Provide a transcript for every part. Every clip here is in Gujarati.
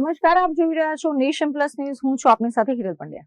નમસ્કાર, આપ જોઈ રહ્યા છો નેશન પ્લસ ન્યૂઝ. હું છું આપની સાથે હિરલ પંડ્યા.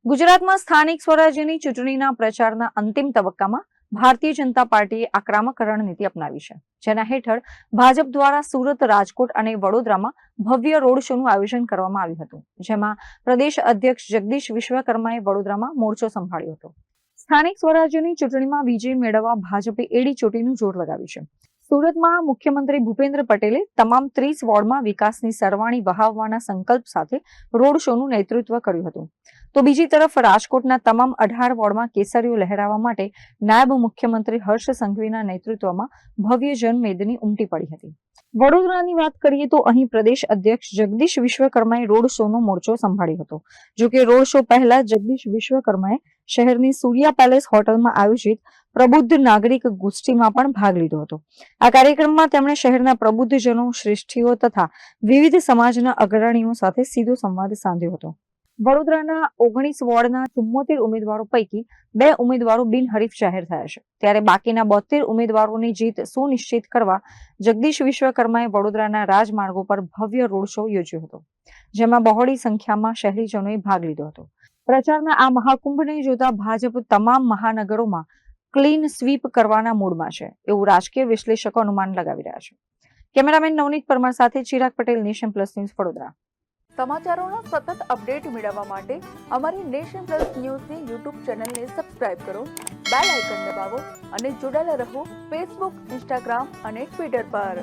ગુજરાતમાં સ્થાનિક સ્વરાજ્યની ચૂંટણીના પ્રચારના અંતિમ તબક્કામાં ભારતીય જનતા પાર્ટીએ આક્રમક રણનીતિ અપનાવી છે, જેના હેઠળ ભાજપ દ્વારા સુરત, રાજકોટ અને વડોદરામાં ભવ્ય રોડ શોનું આયોજન કરવામાં આવ્યું હતું, જેમાં પ્રદેશ અધ્યક્ષ જગદીશ વિશ્વકર્માએ વડોદરામાં મોરચો સંભાળ્યો હતો. સ્થાનિક સ્વરાજ્યની ચૂંટણીમાં વિજય મેળવવા ભાજપે એડી ચોટીનું જોર લગાવ્યું છે. સુરતમાં મુખ્યમંત્રી ભૂપેન્દ્ર પટેલે તમામ 30 વોર્ડમાં વિકાસની સરવાણી વહાવવાના સંકલ્પ સાથે રોડ શોનું નેતૃત્વ કર્યું હતું. તો બીજી તરફ રાજકોટના તમામ 18 વોર્ડમાં કેસરીઓ લહેરાવવા માટે નાયબ મુખ્યમંત્રી હર્ષ સંઘવીના નેતૃત્વમાં ભવ્ય જનમેદની ઉમટી પડી હતી. વડોદરાની વાત કરીએ તો અહીં પ્રદેશ અધ્યક્ષ જગદીશ વિશ્વકર્માએ રોડ શોનો મોરચો સંભાળ્યો હતો. જોકે રોડ શો પહેલા જગદીશ વિશ્વકર્માએ શહેરની સૂર્યા પેલેસ હોટલમાં આયોજિત પ્રબુદ્ધ નાગરિક ગોષ્ઠીમાં પણ ભાગ લીધો હતો. આ કાર્યક્રમમાં તેમણે શહેરના પ્રબુદ્ધજનો, શ્રેષ્ઠીઓ તથા વિવિધ સમાજના અગ્રણીઓ સાથે સીધો સંવાદ સાધ્યો હતો. વડોદરાના 19 વોર્ડના 74 ઉમેદવારો પૈકી 2 ઉમેદવારો બિનહરીફ જાહેર થયા છે, ત્યારે બાકીના 72 ઉમેદવારોની જીત સુનિશ્ચિત કરવા જગદીશ વિશ્વકર્માએ વડોદરાના રાજમાર્ગો પર ભવ્ય રોડ શો યોજ્યો હતો, જેમાં બહોળી સંખ્યામાં શહેરીજનોએ ભાગ લીધો હતો. પ્રચારના આ મહાકુંભને જોતા ભાજપ તમામ મહાનગરોમાં ક્લીન સ્વીપ કરવાના મૂડમાં છે, એવું રાજકીય વિશ્લેષકો અનુમાન લગાવી રહ્યા છે. કેમેરામેન નવનીત પરમાર સાથે Chirag Patel, Nation Plus News, Vadodara. સમાચારોના સતત અપડેટ મેળવવા માટે અમારી નેશન પ્લસ ન્યૂઝની યુટ્યુબ ચેનલને સબસ્ક્રાઇબ કરો, બેલ આઇકન દબાવો અને જોડાયેલા રહો ફેસબુક, ઇન્સ્ટાગ્રામ અને ટ્વિટર પર.